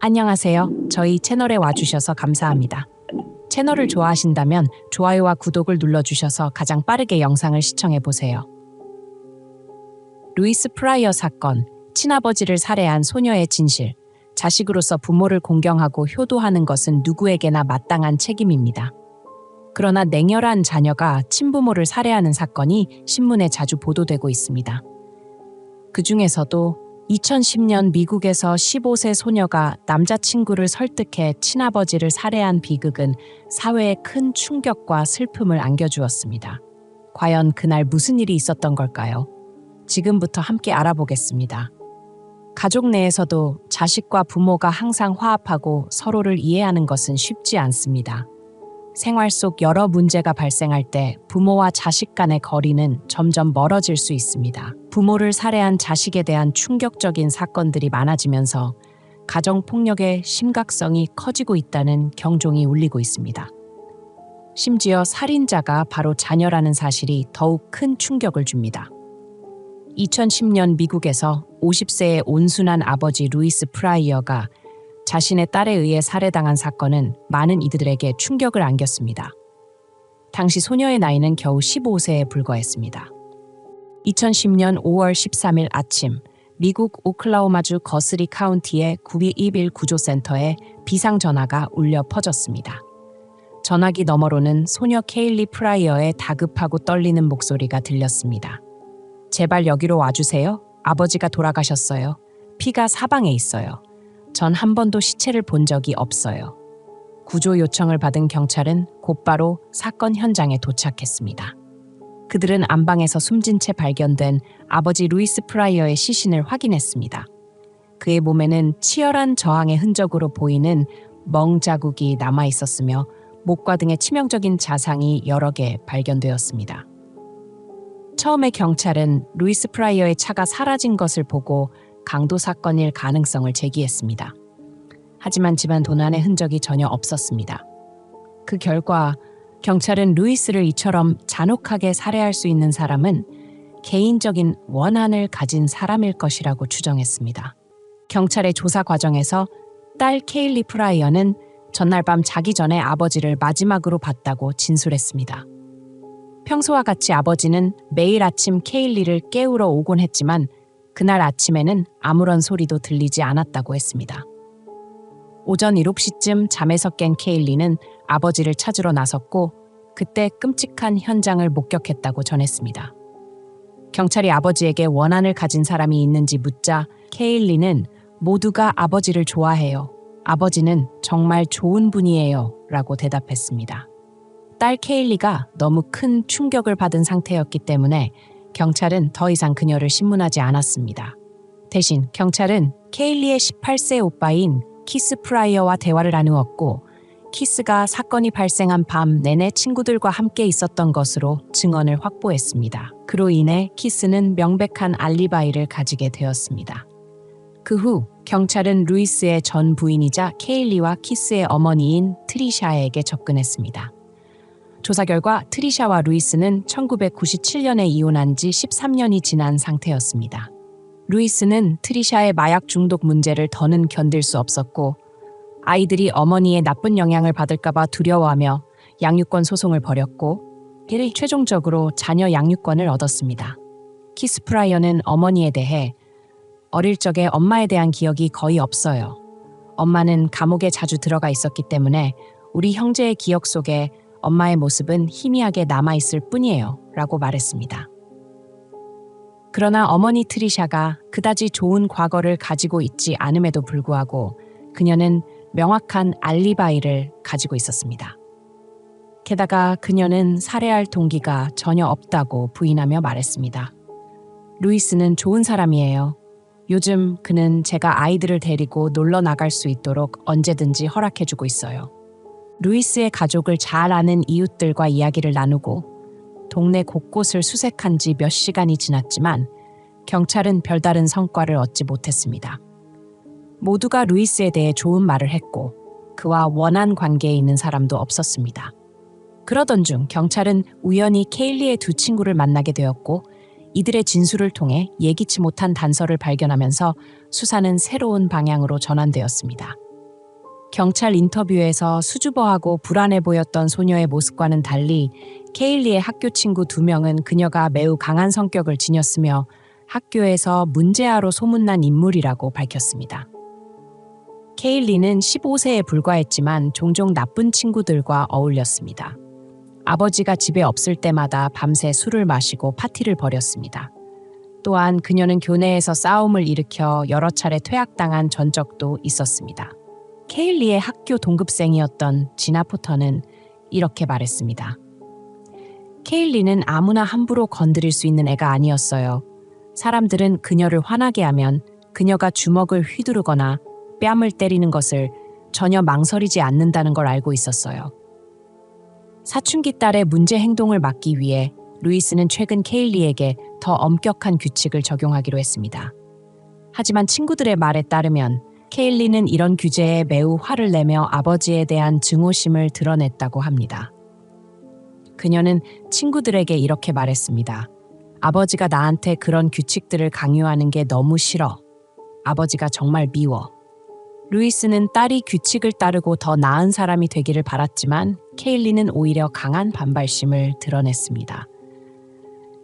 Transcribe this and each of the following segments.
안녕하세요. 저희 채널에 와주셔서 감사합니다. 채널을 좋아하신다면 좋아요와 구독을 눌러주셔서 가장 빠르게 영상을 시청해보세요. 루이스 프라이어 사건, 친아버지를 살해한 소녀의 진실. 자식으로서 부모를 공경하고 효도하는 것은 누구에게나 마땅한 책임입니다. 그러나 냉혈한 자녀가 친부모를 살해하는 사건이 신문에 자주 보도되고 있습니다. 그 중에서도 2010년 미국에서 15세 소녀가 남자친구를 설득해 친아버지를 살해한 비극은 사회에 큰 충격과 슬픔을 안겨주었습니다. 과연 그날 무슨 일이 있었던 걸까요? 지금부터 함께 알아보겠습니다. 가족 내에서도 자식과 부모가 항상 화합하고 서로를 이해하는 것은 쉽지 않습니다. 생활 속 여러 문제가 발생할 때 부모와 자식 간의 거리는 점점 멀어질 수 있습니다. 부모를 살해한 자식에 대한 충격적인 사건들이 많아지면서 가정폭력의 심각성이 커지고 있다는 경종이 울리고 있습니다. 심지어 살인자가 바로 자녀라는 사실이 더욱 큰 충격을 줍니다. 2010년 미국에서 50세의 온순한 아버지 루이스 프라이어가 자신의 딸에 의해 살해당한 사건은 많은 이들에게 충격을 안겼습니다. 당시 소녀의 나이는 겨우 15세에 불과했습니다. 2010년 5월 13일 아침, 미국 오클라호마주 거스리 카운티의 911 구조센터에 비상전화가 울려 퍼졌습니다. 전화기 너머로는 소녀 케일리 프라이어의 다급하고 떨리는 목소리가 들렸습니다. 제발 여기로 와주세요. 아버지가 돌아가셨어요. 피가 사방에 있어요. 전 한 번도 시체를 본 적이 없어요. 구조 요청을 받은 경찰은 곧바로 사건 현장에 도착했습니다. 그들은 안방에서 숨진 채 발견된 아버지 루이스 프라이어의 시신을 확인했습니다. 그의 몸에는 치열한 저항의 흔적으로 보이는 멍 자국이 남아 있었으며 목과 등의 치명적인 자상이 여러 개 발견되었습니다. 처음에 경찰은 루이스 프라이어의 차가 사라진 것을 보고 강도 사건일 가능성을 제기했습니다. 하지만 집안 도난의 흔적이 전혀 없었습니다. 그 결과 경찰은 루이스를 이처럼 잔혹하게 살해할 수 있는 사람은 개인적인 원한을 가진 사람일 것이라고 추정했습니다. 경찰의 조사 과정에서 딸 케일리 프라이어는 전날 밤 자기 전에 아버지를 마지막으로 봤다고 진술했습니다. 평소와 같이 아버지는 매일 아침 케일리를 깨우러 오곤 했지만 그날 아침에는 아무런 소리도 들리지 않았다고 했습니다. 오전 7시쯤 잠에서 깬 케일리는 아버지를 찾으러 나섰고 그때 끔찍한 현장을 목격했다고 전했습니다. 경찰이 아버지에게 원한을 가진 사람이 있는지 묻자 케일리는 모두가 아버지를 좋아해요. 아버지는 정말 좋은 분이에요. 라고 대답했습니다. 딸 케일리가 너무 큰 충격을 받은 상태였기 때문에 경찰은 더 이상 그녀를 신문하지 않았습니다. 대신 경찰은 케일리의 18세 오빠인 키스 프라이어와 대화를 나누었고 키스가 사건이 발생한 밤 내내 친구들과 함께 있었던 것으로 증언을 확보했습니다. 그로 인해 키스는 명백한 알리바이를 가지게 되었습니다. 그 후 경찰은 루이스의 전 부인이자 케일리와 키스의 어머니인 트리샤에게 접근했습니다. 조사 결과 트리샤와 루이스는 1997년에 이혼한 지 13년이 지난 상태였습니다. 루이스는 트리샤의 마약 중독 문제를 더는 견딜 수 없었고 아이들이 어머니의 나쁜 영향을 받을까봐 두려워하며 양육권 소송을 벌였고 최종적으로 자녀 양육권을 얻었습니다. 키스 프라이어는 어머니에 대해 어릴 적에 엄마에 대한 기억이 거의 없어요. 엄마는 감옥에 자주 들어가 있었기 때문에 우리 형제의 기억 속에 엄마의 모습은 희미하게 남아있을 뿐이에요. 라고 말했습니다. 그러나 어머니 트리샤가 그다지 좋은 과거를 가지고 있지 않음에도 불구하고 그녀는 명확한 알리바이를 가지고 있었습니다. 게다가 그녀는 살해할 동기가 전혀 없다고 부인하며 말했습니다. 루이스는 좋은 사람이에요. 요즘 그는 제가 아이들을 데리고 놀러 나갈 수 있도록 언제든지 허락해주고 있어요. 루이스의 가족을 잘 아는 이웃들과 이야기를 나누고 동네 곳곳을 수색한 지 몇 시간이 지났지만 경찰은 별다른 성과를 얻지 못했습니다. 모두가 루이스에 대해 좋은 말을 했고 그와 원한 관계에 있는 사람도 없었습니다. 그러던 중 경찰은 우연히 케일리의 두 친구를 만나게 되었고 이들의 진술을 통해 예기치 못한 단서를 발견하면서 수사는 새로운 방향으로 전환되었습니다. 경찰 인터뷰에서 수줍어하고 불안해 보였던 소녀의 모습과는 달리 케일리의 학교 친구 2명은 그녀가 매우 강한 성격을 지녔으며 학교에서 문제아로 소문난 인물이라고 밝혔습니다. 케일리는 15세에 불과했지만 종종 나쁜 친구들과 어울렸습니다. 아버지가 집에 없을 때마다 밤새 술을 마시고 파티를 벌였습니다. 또한 그녀는 교내에서 싸움을 일으켜 여러 차례 퇴학당한 전적도 있었습니다. 케일리의 학교 동급생이었던 지나 포터는 이렇게 말했습니다. 케일리는 아무나 함부로 건드릴 수 있는 애가 아니었어요. 사람들은 그녀를 화나게 하면 그녀가 주먹을 휘두르거나 뺨을 때리는 것을 전혀 망설이지 않는다는 걸 알고 있었어요. 사춘기 딸의 문제 행동을 막기 위해 루이스는 최근 케일리에게 더 엄격한 규칙을 적용하기로 했습니다. 하지만 친구들의 말에 따르면 케일리는 이런 규제에 매우 화를 내며 아버지에 대한 증오심을 드러냈다고 합니다. 그녀는 친구들에게 이렇게 말했습니다. 아버지가 나한테 그런 규칙들을 강요하는 게 너무 싫어. 아버지가 정말 미워. 루이스는 딸이 규칙을 따르고 더 나은 사람이 되기를 바랐지만 케일리는 오히려 강한 반발심을 드러냈습니다.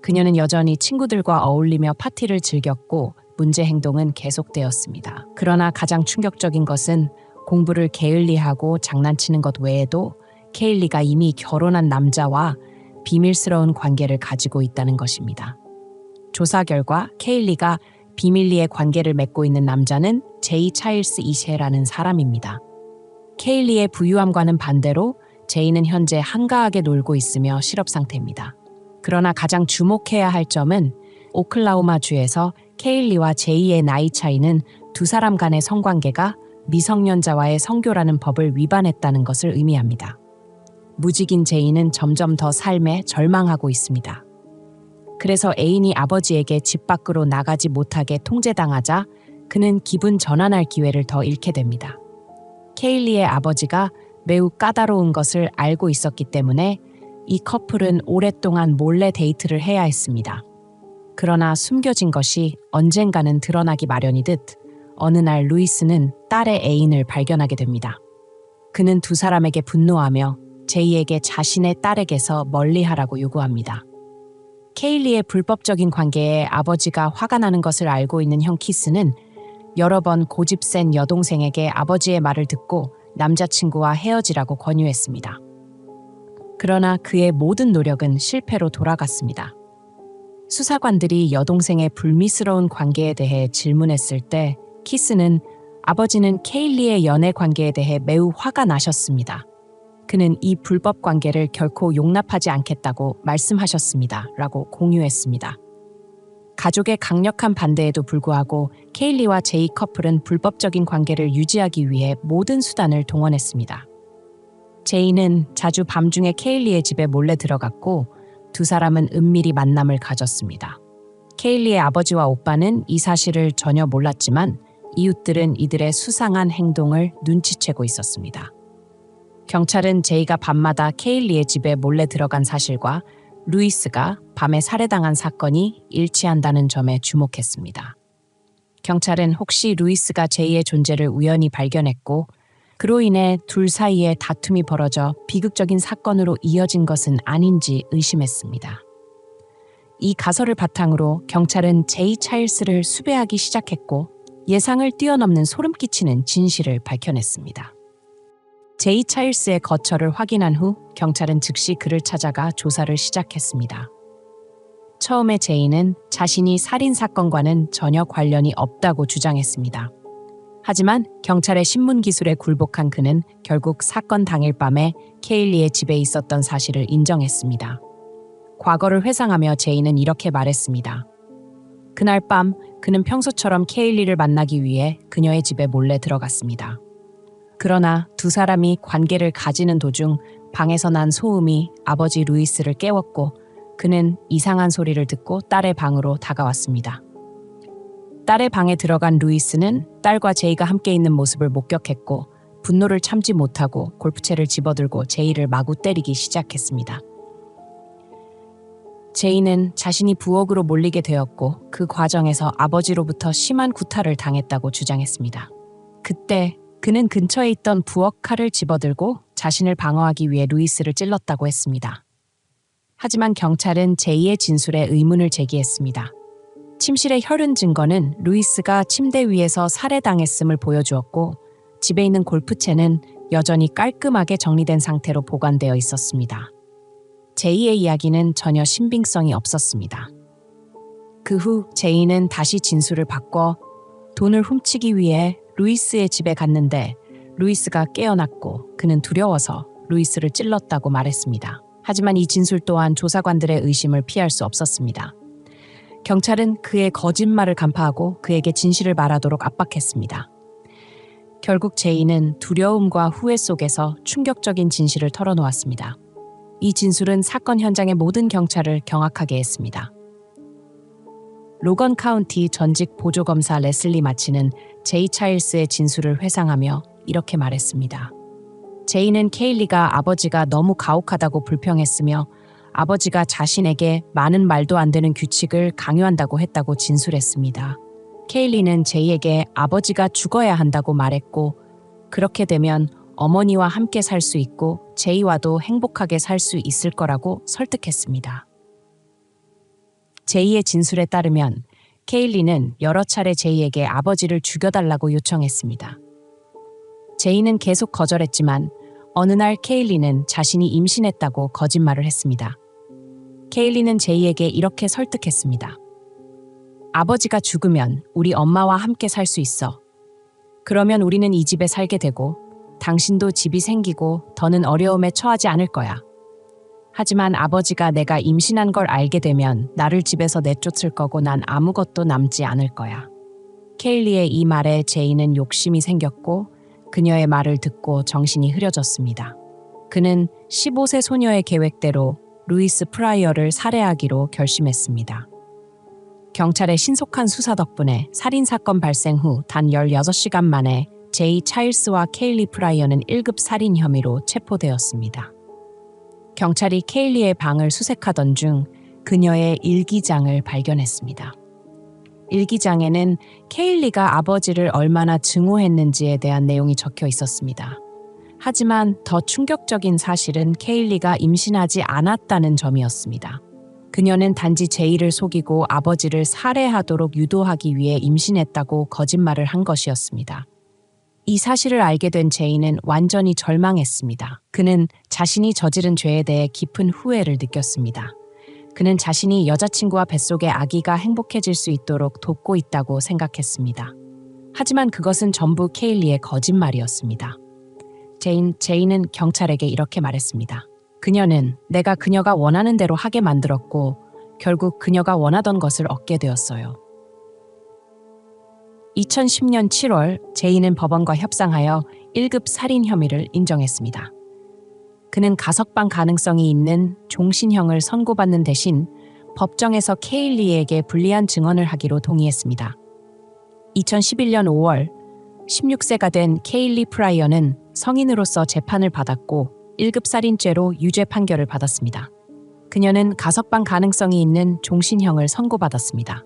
그녀는 여전히 친구들과 어울리며 파티를 즐겼고 문제 행동은 계속되었습니다. 그러나 가장 충격적인 것은 공부를 게을리하고 장난치는 것 외에도 케일리가 이미 결혼한 남자와 비밀스러운 관계를 가지고 있다는 것입니다. 조사 결과 케일리가 비밀리에 관계를 맺고 있는 남자는 제이 차일스 2세라는 사람입니다. 케일리의 부유함과는 반대로 제이는 현재 한가하게 놀고 있으며 실업 상태입니다. 그러나 가장 주목해야 할 점은 오클라호마주에서 케일리와 제이의 나이 차이는 두 사람 간의 성관계가 미성년자와의 성교라는 법을 위반했다는 것을 의미합니다. 무직인 제이는 점점 더 삶에 절망하고 있습니다. 그래서 애인이 아버지에게 집 밖으로 나가지 못하게 통제당하자 그는 기분 전환할 기회를 더 잃게 됩니다. 케일리의 아버지가 매우 까다로운 것을 알고 있었기 때문에 이 커플은 오랫동안 몰래 데이트를 해야 했습니다. 그러나 숨겨진 것이 언젠가는 드러나기 마련이듯 어느 날 루이스는 딸의 애인을 발견하게 됩니다. 그는 두 사람에게 분노하며 제이에게 자신의 딸에게서 멀리하라고 요구합니다. 케일리의 불법적인 관계에 아버지가 화가 나는 것을 알고 있는 형 키스는 여러 번 고집센 여동생에게 아버지의 말을 듣고 남자친구와 헤어지라고 권유했습니다. 그러나 그의 모든 노력은 실패로 돌아갔습니다. 수사관들이 여동생의 불미스러운 관계에 대해 질문했을 때 키스는 아버지는 케일리의 연애 관계에 대해 매우 화가 나셨습니다. 그는 이 불법 관계를 결코 용납하지 않겠다고 말씀하셨습니다. 라고 공유했습니다. 가족의 강력한 반대에도 불구하고 케일리와 제이 커플은 불법적인 관계를 유지하기 위해 모든 수단을 동원했습니다. 제이는 자주 밤중에 케일리의 집에 몰래 들어갔고 두 사람은 은밀히 만남을 가졌습니다. 케일리의 아버지와 오빠는 이 사실을 전혀 몰랐지만 이웃들은 이들의 수상한 행동을 눈치채고 있었습니다. 경찰은 제이가 밤마다 케일리의 집에 몰래 들어간 사실과 루이스가 밤에 살해당한 사건이 일치한다는 점에 주목했습니다. 경찰은 혹시 루이스가 제이의 존재를 우연히 발견했고 그로 인해 둘 사이에 다툼이 벌어져 비극적인 사건으로 이어진 것은 아닌지 의심했습니다. 이 가설을 바탕으로 경찰은 제이 차일스를 수배하기 시작했고 예상을 뛰어넘는 소름 끼치는 진실을 밝혀냈습니다. 제이 차일스의 거처를 확인한 후 경찰은 즉시 그를 찾아가 조사를 시작했습니다. 처음에 제이는 자신이 살인 사건과는 전혀 관련이 없다고 주장했습니다. 하지만 경찰의 신문 기술에 굴복한 그는 결국 사건 당일 밤에 케일리의 집에 있었던 사실을 인정했습니다. 과거를 회상하며 제이는 이렇게 말했습니다. 그날 밤 그는 평소처럼 케일리를 만나기 위해 그녀의 집에 몰래 들어갔습니다. 그러나 두 사람이 관계를 가지는 도중 방에서 난 소음이 아버지 루이스를 깨웠고 그는 이상한 소리를 듣고 딸의 방으로 다가왔습니다. 딸의 방에 들어간 루이스는 딸과 제이가 함께 있는 모습을 목격했고 분노를 참지 못하고 골프채를 집어들고 제이를 마구 때리기 시작했습니다. 제이는 자신이 부엌으로 몰리게 되었고 그 과정에서 아버지로부터 심한 구타를 당했다고 주장했습니다. 그때 그는 근처에 있던 부엌 칼을 집어들고 자신을 방어하기 위해 루이스를 찔렀다고 했습니다. 하지만 경찰은 제이의 진술에 의문을 제기했습니다. 침실의 혈흔 증거는 루이스가 침대 위에서 살해당했음을 보여주었고 집에 있는 골프채는 여전히 깔끔하게 정리된 상태로 보관되어 있었습니다. 제이의 이야기는 전혀 신빙성이 없었습니다. 그 후 제이는 다시 진술을 바꿔 돈을 훔치기 위해 루이스의 집에 갔는데 루이스가 깨어났고 그는 두려워서 루이스를 찔렀다고 말했습니다. 하지만 이 진술 또한 조사관들의 의심을 피할 수 없었습니다. 경찰은 그의 거짓말을 간파하고 그에게 진실을 말하도록 압박했습니다. 결국 제이는 두려움과 후회 속에서 충격적인 진실을 털어놓았습니다. 이 진술은 사건 현장의 모든 경찰을 경악하게 했습니다. 로건 카운티 전직 보조검사 레슬리 마치는 제이 차일스의 진술을 회상하며 이렇게 말했습니다. 제이는 케일리가 아버지가 너무 가혹하다고 불평했으며 아버지가 자신에게 많은 말도 안 되는 규칙을 강요한다고 했다고 진술했습니다. 케일리는 제이에게 아버지가 죽어야 한다고 말했고 그렇게 되면 어머니와 함께 살 수 있고 제이와도 행복하게 살 수 있을 거라고 설득했습니다. 제이의 진술에 따르면 케일리는 여러 차례 제이에게 아버지를 죽여달라고 요청했습니다. 제이는 계속 거절했지만 어느 날 케일리는 자신이 임신했다고 거짓말을 했습니다. 케일리는 제이에게 이렇게 설득했습니다. 아버지가 죽으면 우리 엄마와 함께 살 수 있어. 그러면 우리는 이 집에 살게 되고 당신도 집이 생기고 더는 어려움에 처하지 않을 거야. 하지만 아버지가 내가 임신한 걸 알게 되면 나를 집에서 내쫓을 거고 난 아무것도 남지 않을 거야. 케일리의 이 말에 제이는 욕심이 생겼고 그녀의 말을 듣고 정신이 흐려졌습니다. 그는 15세 소녀의 계획대로 루이스 프라이어를 살해하기로 결심했습니다. 경찰의 신속한 수사 덕분에 살인사건 발생 후 단 16시간 만에 제이 차일스와 케일리 프라이어는 1급 살인 혐의로 체포되었습니다. 경찰이 케일리의 방을 수색하던 중 그녀의 일기장을 발견했습니다. 일기장에는 케일리가 아버지를 얼마나 증오했는지에 대한 내용이 적혀 있었습니다. 하지만 더 충격적인 사실은 케일리가 임신하지 않았다는 점이었습니다. 그녀는 단지 제이를 속이고 아버지를 살해하도록 유도하기 위해 임신했다고 거짓말을 한 것이었습니다. 이 사실을 알게 된 제이는 완전히 절망했습니다. 그는 자신이 저지른 죄에 대해 깊은 후회를 느꼈습니다. 그는 자신이 여자친구와 뱃속의 아기가 행복해질 수 있도록 돕고 있다고 생각했습니다. 하지만 그것은 전부 케일리의 거짓말이었습니다. 제이는 경찰에게 이렇게 말했습니다. 그녀는 내가 그녀가 원하는 대로 하게 만들었고 결국 그녀가 원하던 것을 얻게 되었어요. 2010년 7월 제이는 법원과 협상하여 1급 살인 혐의를 인정했습니다. 그는 가석방 가능성이 있는 종신형을 선고받는 대신 법정에서 케일리에게 불리한 증언을 하기로 동의했습니다. 2011년 5월 16세가 된 케일리 프라이어는 성인으로서 재판을 받았고 1급 살인죄로 유죄 판결을 받았습니다. 그녀는 가석방 가능성이 있는 종신형을 선고받았습니다.